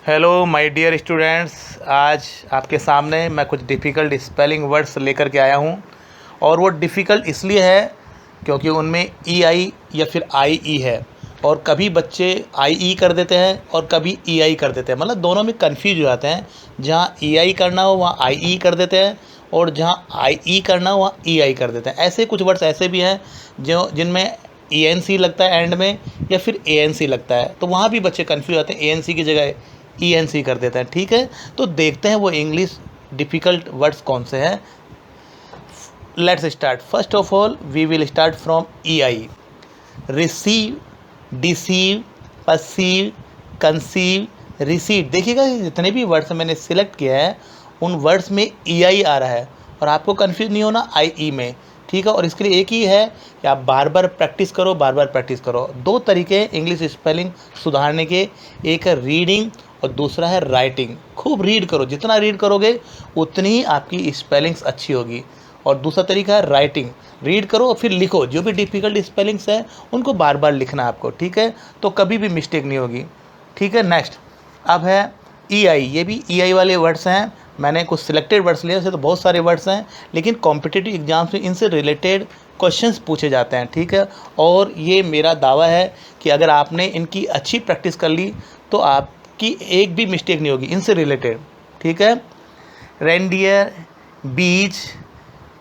Hello my dear students, आज आपके सामने मैं कुछ डिफ़िकल्ट स्पेलिंग वर्ड्स लेकर के आया हूँ। और वो डिफ़िकल्ट इसलिए है क्योंकि उनमें ई आई या फिर आई ई है। और कभी बच्चे आई ई कर देते हैं और कभी ई आई कर देते हैं, मतलब दोनों में कंफ्यूज हो जाते हैं। जहाँ ई आई करना हो वहाँ आई ई कर देते हैं, और जहाँ आई ई करना हो वहाँ ई आई कर देते हैं। ऐसे कुछ वर्ड्स ऐसे भी हैं जो जिनमें ई एन सी लगता है एंड में, या फिर ए एन सी लगता है, तो वहाँ भी बच्चे कन्फ्यूज होते हैं, ए एन सी की जगह ई एन सी कर देते हैं। ठीक है, तो देखते हैं वो इंग्लिश डिफ़िकल्ट वर्ड्स कौन से हैं। Let's start. First of all we will start from E I. Receive, deceive, perceive, conceive, receive. देखिएगा जितने भी वर्ड्स मैंने सिलेक्ट किया है उन वर्ड्स में ई आई आ रहा है, और आपको कंफ्यूज नहीं होना आई ई में। ठीक है, और इसके लिए एक ही है कि आप बार बार प्रैक्टिस करो, बार बार प्रैक्टिस करो। दो तरीके हैं इंग्लिश स्पेलिंग सुधारने के, एक है रीडिंग और दूसरा है राइटिंग। खूब रीड करो, जितना रीड करोगे उतनी ही आपकी स्पेलिंग्स अच्छी होगी। और दूसरा तरीका है राइटिंग। रीड करो और फिर लिखो, जो भी डिफ़िकल्ट स्पेलिंग्स हैं उनको बार बार लिखना है आपको। ठीक है, तो कभी भी मिस्टेक नहीं होगी। ठीक है, नेक्स्ट अब है ई आई। ये भी ई आई वाले वर्ड्स हैं, मैंने कुछ सिलेक्टेड वर्ड्स लिए, वैसे तो बहुत सारे वर्ड्स हैं, लेकिन कॉम्पिटिटिव एग्जाम्स में इनसे रिलेटेड क्वेश्चंस पूछे जाते हैं। ठीक है, और ये मेरा दावा है कि अगर आपने इनकी अच्छी प्रैक्टिस कर ली तो आपकी एक भी मिस्टेक नहीं होगी इनसे रिलेटेड। ठीक है, reindeer, beach,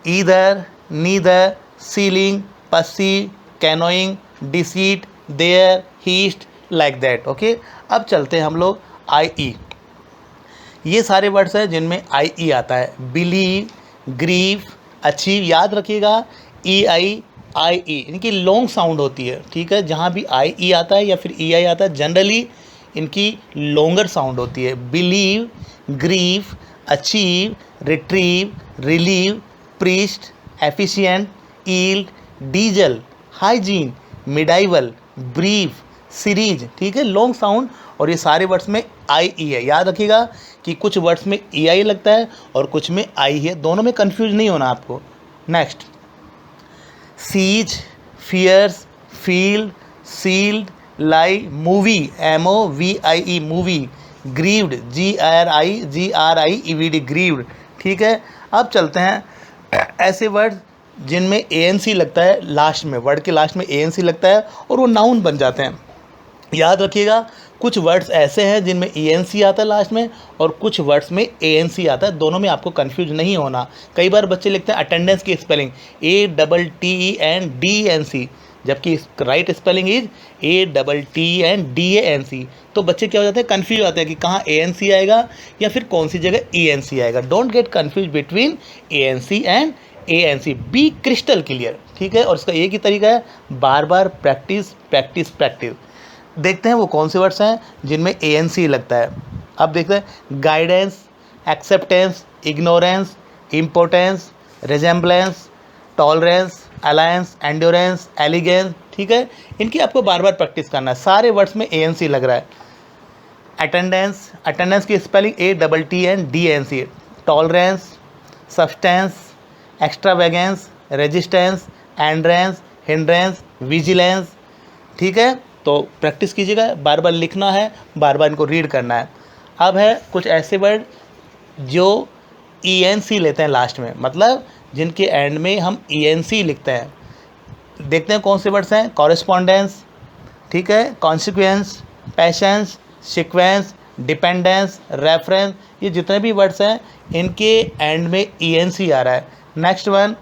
either, neither, ceiling, पसी, canoeing, deceit, their, heist, like that. Okay, अब चलते हैं हम लोग आई ई। ये सारे वर्ड्स हैं जिनमें आई ई आता है। Believe, grieve, achieve. याद रखिएगा ई आई ई इनकी लॉन्ग साउंड होती है। ठीक है, जहाँ भी आई ई आता है या फिर ई आई आता है जनरली इनकी लॉन्गर साउंड होती है। Believe, grieve, achieve, retrieve, relieve, priest, efficient, yield, diesel, hygiene, medieval, brief, series. ठीक है, लॉन्ग साउंड, और ये सारे वर्ड्स में आई ई है। याद रखिएगा कि कुछ वर्ड्स में ई आई लगता है और कुछ में आई है, दोनों में कंफ्यूज नहीं होना आपको। Next, seize, fierce, field, sealed, lie, movie, M O V I E movie, grieved, G R I E V D, grieved. ठीक है, अब चलते हैं ऐसे वर्ड जिनमें ए एन सी लगता है लास्ट में, वर्ड के लास्ट में ए एन सी लगता है और वो नाउन बन जाते हैं। याद रखिएगा कुछ वर्ड्स ऐसे हैं जिनमें ई एन सी आता है लास्ट में, और कुछ वर्ड्स में ए एन सी आता है, दोनों में आपको कंफ्यूज नहीं होना। कई बार बच्चे लिखते हैं अटेंडेंस की spelling A double T E N D N C, जबकि right spelling is A double T N D A N C. तो बच्चे क्या हो जाते हैं, कंफ्यूज हो जाते हैं कि कहाँ ए एन सी आएगा या फिर कौन सी जगह ई एन सी आएगा। Don't get confuse between A N C and A N C, be crystal clear. ठीक है, और इसका एक ही तरीका है, बार बार प्रैक्टिस प्रैक्टिस प्रैक्टिस। देखते हैं वो कौन से वर्ड्स हैं जिनमें ए एन सी लगता है। अब देखते हैं guidance, acceptance, ignorance, importance, resemblance, tolerance, alliance, endurance, elegance. ठीक है, इनकी आपको बार बार प्रैक्टिस करना है। सारे वर्ड्स में ए एन सी लग रहा है। अटेंडेंस, अटेंडेंस की spelling A double T N D N C. Tolerance, substance, extravagance, resistance, endurance, hindrance, vigilance. ठीक है, तो प्रैक्टिस कीजिएगा, बार बार लिखना है, बार बार इनको रीड करना है। अब है कुछ ऐसे वर्ड जो ई एन सी लेते हैं लास्ट में, मतलब जिनके एंड में हम ई एन सी लिखते हैं। देखते हैं कौन से वर्ड्स हैं। कॉरेस्पॉन्डेंस, ठीक है, consequence, patience, sequence, dependence, reference. ये जितने भी वर्ड्स हैं इनके एंड में ई एन सी आ रहा है। Next one,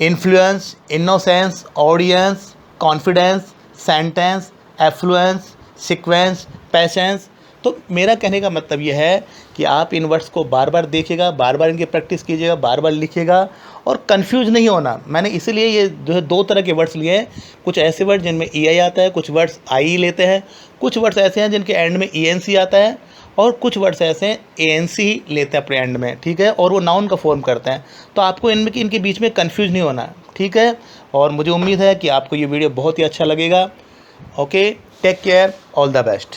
influence, innocence, audience, confidence, sentence, affluence, sequence, patience. तो मेरा कहने का मतलब यह है कि आप इन वर्ड्स को बार बार देखिएगा, बार बार इनकी प्रैक्टिस कीजिएगा, बार बार लिखिएगा, और कंफ्यूज नहीं होना। मैंने इसीलिए ये जो है दो तरह के वर्ड्स लिए हैं। कुछ ऐसे वर्ड जिनमें ई आई आता है, कुछ वर्ड्स आई लेते हैं, कुछ वर्ड्स ऐसे हैं जिनके एंड में ई एन सी आता है, और कुछ वर्ड्स ऐसे हैं ए एन सी लेते हैं अपने एंड में। ठीक है, और वो नाउन का फॉर्म करते हैं। तो आपको इनके बीच में कंफ्यूज नहीं होना। ठीक है, और मुझे उम्मीद है कि आपको ये वीडियो बहुत ही अच्छा लगेगा। Okay, take care, all the best.